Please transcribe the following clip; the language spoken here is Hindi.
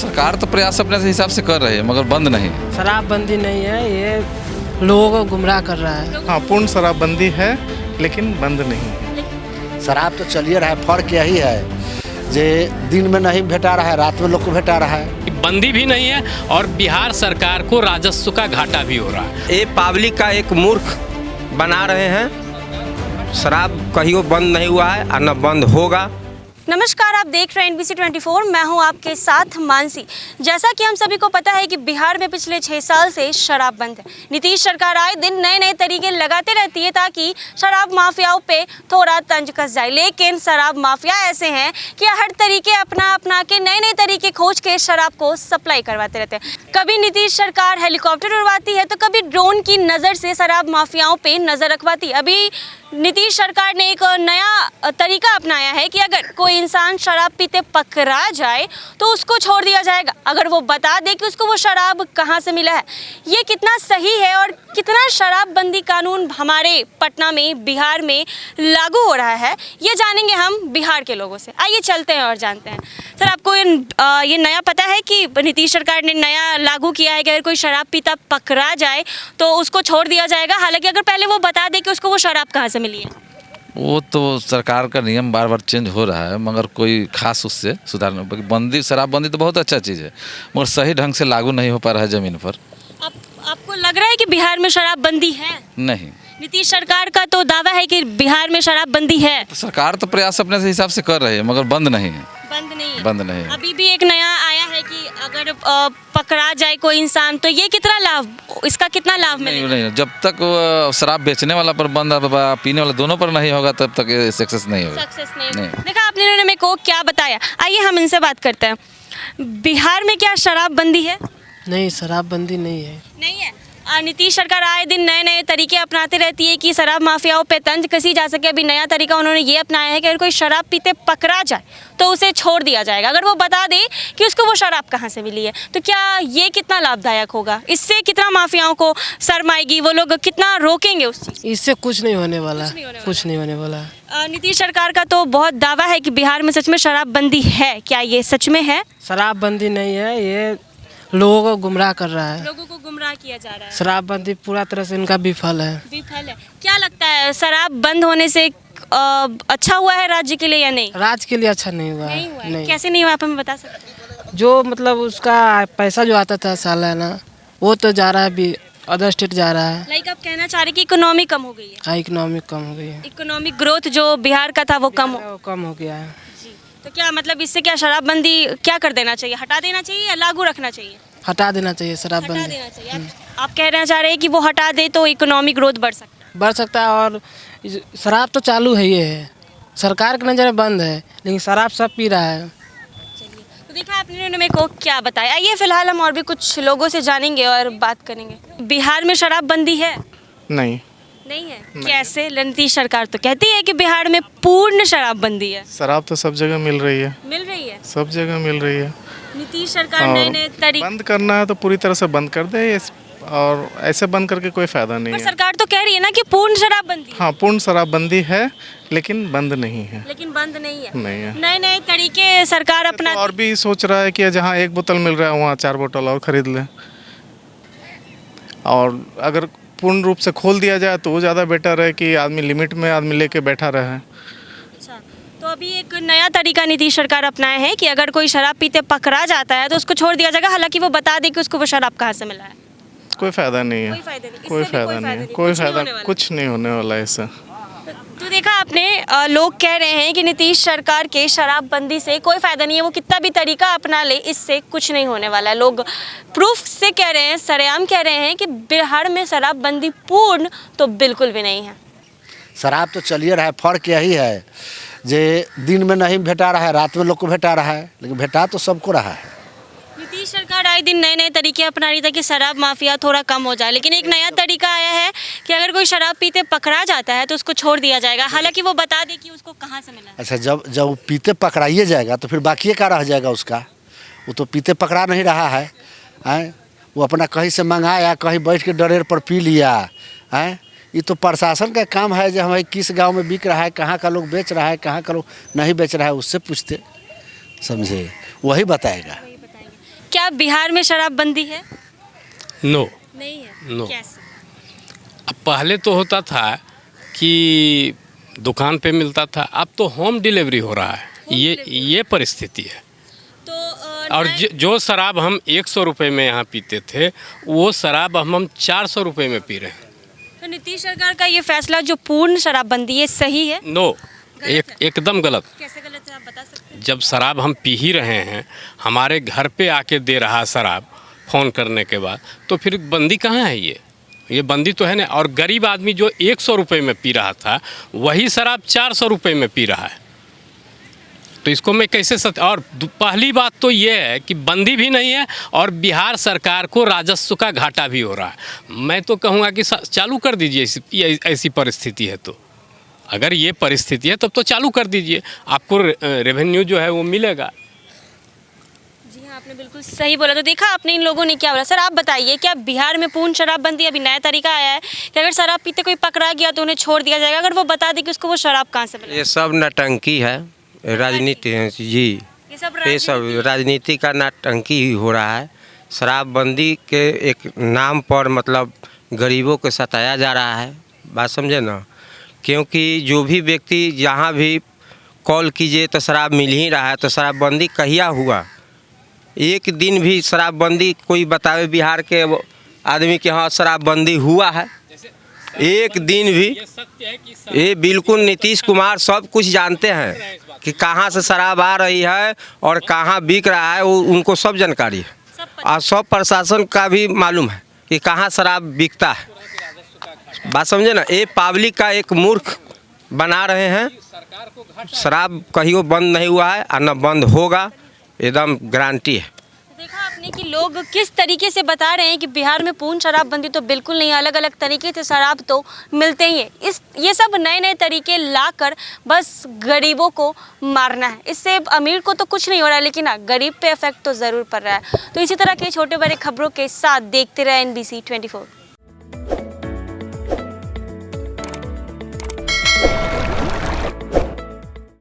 सरकार तो प्रयास अपने हिसाब से कर रही है मगर बंद नहीं। शराबबंदी नहीं है, ये लोगों को गुमराह कर रहा है। हाँ, पूर्ण शराबबंदी है लेकिन बंद नहीं है। शराब तो चलिए रहा है, फर्क यही है जे दिन में नहीं भेटा रहा है, रात में लोग को भेटा रहा है। बंदी भी नहीं है और बिहार सरकार को राजस्व का घाटा भी हो रहा है। ये पब्लिक का एक मूर्ख बना रहे हैं। शराब कहीं बंद नहीं हुआ है और न बंद होगा। नमस्कार, आप देख रहे हैं NBC 24। मैं हूं आपके साथ मानसी। जैसा कि हम सभी को पता है कि बिहार में पिछले 6 साल से शराब बंद है। नीतीश सरकार आए दिन नए नए तरीके लगाते रहती है ताकि शराब माफियाओं पे थोड़ा तंज कस जाए, लेकिन शराब माफिया ऐसे हैं कि हर तरीके अपना के नए तरीके खोज के शराब को सप्लाई करवाते रहते हैं। कभी नीतीश सरकार हेलीकॉप्टर उड़वाती है तो कभी ड्रोन की नज़र से शराब माफियाओं पर नज़र रखवाती है। अभी नीतीश सरकार ने एक नया तरीका अपनाया है कि अगर कोई इंसान शराब पीते पकड़ा जाए तो उसको छोड़ दिया जाएगा अगर वो बता दे कि उसको वो शराब कहाँ से मिला है। ये कितना सही है और कितना शराबबंदी कानून हमारे पटना में, बिहार में लागू हो रहा है, ये जानेंगे हम बिहार के लोगों से। आइए चलते हैं और जानते हैं। सर, आपको ये नया पता है कि नीतीश सरकार ने नया लागू किया है कि अगर कोई शराब पीता पकड़ा जाए तो उसको छोड़ दिया जाएगा, हालांकि अगर पहले वो बता दे कि उसको वो शराब कहाँ से मिली है। वो तो सरकार का नियम बार बार चेंज हो रहा है मगर कोई खास उससे सुधार बंदी, शराबबंदी तो बहुत अच्छा चीज़ है मगर सही ढंग से लागू नहीं हो पा रहा है ज़मीन पर। आपको लग रहा है कि बिहार में शराबबंदी है? नहीं, नीतीश सरकार का तो दावा है कि बिहार में शराबबंदी है। तो सरकार तो प्रयास अपने हिसाब से कर रही है मगर बंद नहीं है। बंद नहीं है। अभी भी एक नया आया है कि अगर पकड़ा जाए कोई इंसान तो ये कितना लाभ, इसका कितना लाभ मिलेगा? नहीं, जब तक शराब बेचने वाला पर बंद, पीने वाला दोनों पर नहीं होगा तब तक सक्सेस नहीं होगा। सक्सेस नहीं। देखा आपने, इन्होंने मेरे को क्या बताया। आइए हम इनसे बात करते हैं। बिहार में क्या शराबबंदी है? नहीं, शराबबंदी नहीं है। नहीं है। नीतीश सरकार आए दिन नए नए तरीके अपनाते रहती है कि शराब माफियाओं पे तंज कसी जा सके। अभी नया तरीका उन्होंने ये अपनाया है कि अगर कोई शराब पीते पकड़ा जाए तो उसे छोड़ दिया जाएगा अगर वो बता दे कि उसको वो शराब कहाँ से मिली है। तो क्या ये कितना लाभदायक होगा? इससे कितना माफियाओं को शर्म आएगी, वो लोग कितना रोकेंगे उस चीज़? इससे कुछ नहीं होने वाला, कुछ नहीं होने वाला। नीतीश सरकार का तो बहुत दावा है कि बिहार में सच में शराबबंदी है। क्या ये सच में है? शराबबंदी नहीं है, ये लोगों को गुमराह कर रहा है। लोगों को गुमराह किया जा रहा है। शराबबंदी पूरा तरह से इनका विफल है। विफल है। क्या लगता है, शराब बंद होने से अच्छा हुआ है राज्य के लिए या नहीं? राज्य के लिए अच्छा नहीं हुआ नहीं हुआ है। नहीं। कैसे नहीं हुआ, आप हमें बता सकते हैं? जो मतलब उसका पैसा जो आता था सालाना, वो तो जा रहा है अभी अदर स्टेट जा रहा है। लाइक आप कहना चाह रहे कि इकोनॉमी कम हो गई है? हाँ, इकोनॉमिक कम हो गई है। इकोनॉमिक ग्रोथ जो बिहार का था वो कम हो गया है। जी। तो क्या मतलब इससे क्या शराबबंदी क्या कर देना चाहिए, हटा देना चाहिए या लागू रखना चाहिए? हटा देना चाहिए हटा शराबबंदी। देना चाहिए। आप कहना चाह रहे हैं कि वो हटा दे तो इकोनॉमिक ग्रोथ बढ़ सकता है। और शराब तो चालू है, ये है सरकार की नज़र में बंद है, लेकिन शराब सब पी रहा है। तो देखा आपने मेरे को क्या बताया। आइए फिलहाल हम और भी कुछ लोगों से जानेंगे और बात करेंगे। बिहार में शराबबंदी है? नहीं है। कैसे? नीतीश सरकार तो कहती है कि बिहार में पूर्ण शराबबंदी है। शराब तो सब जगह मिल रही है, सब जगह मिल रही है। नीतीश सरकार नए तरीके बंद करना है तो पूरी तरह से बंद कर दे, और ऐसे बंद करके कोई फायदा नहीं है। सरकार तो कह रही है ना कि पूर्ण शराबबंदी। हाँ, पूर्ण शराबबंदी है लेकिन बंद नहीं है। बंद नहीं है। नहीं है। नए तरीके सरकार अपना तो और भी सोच रहा है कि जहाँ 1 बोतल मिल रहा है वहाँ 4 बोतल और खरीद ले, और अगर पूर्ण रूप से खोल दिया जाए तो वो ज़्यादा बेटर है कि आदमी लिमिट में आदमी लेके बैठा रहे। अच्छा, तो अभी एक नया तरीका नीतीश सरकार अपनाए है कि अगर कोई शराब पीते पकड़ा जाता है तो उसको छोड़ दिया जाएगा, हालांकि वो बता दे कि उसको वो शराब कहाँ से मिला है। कोई फायदा नहीं है, कोई फायदा नहीं, कुछ नहीं होने वाला है इससे। तो देखा आपने, लोग कह रहे हैं कि नीतीश सरकार के शराबबंदी से कोई फ़ायदा नहीं है, वो कितना भी तरीका अपना ले इससे कुछ नहीं होने वाला है। लोग प्रूफ से कह रहे हैं, सरेआम कह रहे हैं कि बिहार में शराबबंदी पूर्ण तो बिल्कुल भी नहीं है। शराब तो चलिए रहा है, फर्क यही है जे दिन में नहीं भेटा रहा है, रात में लोग को भेटा रहा है, लेकिन भेटा तो सबको रहा है। नीतीश सरकार आए दिन नए तरीके अपना रही था कि शराब माफिया थोड़ा कम हो जाए, लेकिन एक नया तरीका आया है कि अगर कोई शराब पीते पकड़ा जाता है तो उसको छोड़ दिया जाएगा, हालांकि वो बता दे कि उसको कहाँ से मिला। अच्छा, जब पीते पकड़ाइए जाएगा तो फिर बाकी क्या रह जाएगा उसका? वो तो पीते पकड़ा नहीं रहा है, वो अपना कहीं से मंगाया, कहीं बैठ के डरेर पर पी लिया है। ये तो प्रशासन का काम है जो हमें किस गांव में बिक रहा है, कहाँ का लोग बेच रहा है, कहाँ का लोग नहीं बेच रहा है, उससे पूछते, समझे, वही बताएगा। क्या बिहार में शराबबंदी है? नो। नहीं है। नो। कैसे? अब पहले तो होता था कि दुकान पे मिलता था, अब तो होम डिलीवरी हो रहा है। ये परिस्थिति है। तो और जो शराब हम 100 रुपये में यहाँ पीते थे, वो शराब हम 400 रुपये में पी रहे हैं। तो नीतीश सरकार का ये फैसला जो पूर्ण शराबबंदी, ये सही है? नो, एकदम गलत। कैसे गलत है, आप बता सकते हैं? जब शराब हम पी ही रहे हैं, हमारे घर पे आके दे रहा शराब फ़ोन करने के बाद, तो फिर बंदी कहाँ है? ये बंदी तो है ना। और गरीब आदमी जो 100 रुपये में पी रहा था, वही शराब 400 रुपये में पी रहा है। तो इसको मैं कैसे और पहली बात तो ये है कि बंदी भी नहीं है और बिहार सरकार को राजस्व का घाटा भी हो रहा है। मैं तो कहूँगा कि चालू कर दीजिए, ऐसी परिस्थिति है तो। अगर ये परिस्थिति है तब तो चालू कर दीजिए, आपको रेवेन्यू जो है वो मिलेगा। जी हाँ, आपने बिल्कुल सही बोला। तो देखा आपने इन लोगों ने क्या बोला। सर आप बताइए, क्या बिहार में पूर्ण शराबबंदी अभी नया तरीका आया है कि अगर शराब पीते कोई पकड़ा गया तो उन्हें छोड़ दिया जाएगा, अगर वो बता दे कि उसको वो शराब कहाँ से मिला? ये सब नटंकी है, राजनीति है जी। ये सब राजनीति का नटंकी ही हो रहा है। शराबबंदी के एक नाम पर मतलब गरीबों को सताया जा रहा है, बात समझे ना। क्योंकि जो भी व्यक्ति जहाँ भी कॉल कीजिए तो शराब मिल ही रहा है, तो शराबबंदी कहिया हुआ? एक दिन भी शराबबंदी कोई बतावे बिहार के आदमी के हाँ शराबबंदी हुआ है? एक दिन भी? ये बिल्कुल नीतीश कुमार सब कुछ जानते हैं कि कहाँ से शराब आ रही है और कहाँ बिक रहा है, वो उनको सब जानकारी है। और सब प्रशासन का भी मालूम है कि कहाँ शराब बिकता है, बात समझे ना। ये पब्लिक का एक मूर्ख बना रहे हैं। शराब कहीं बंद नहीं हुआ है और न बंद होगा, एकदम गारंटी है। देखा आपने कि लोग किस तरीके से बता रहे हैं कि बिहार में पूर्ण शराबबंदी तो बिल्कुल नहीं, अलग अलग तरीके से शराब तो मिलते ही है। ये सब नए नए तरीके लाकर बस गरीबों को मारना है। इससे अमीर को तो कुछ नहीं हो रहा है, लेकिन हाँ, गरीब पे इफेक्ट तो ज़रूर पड़ रहा है। तो इसी तरह के छोटे बड़े खबरों के साथ देखते रहे NBC 24।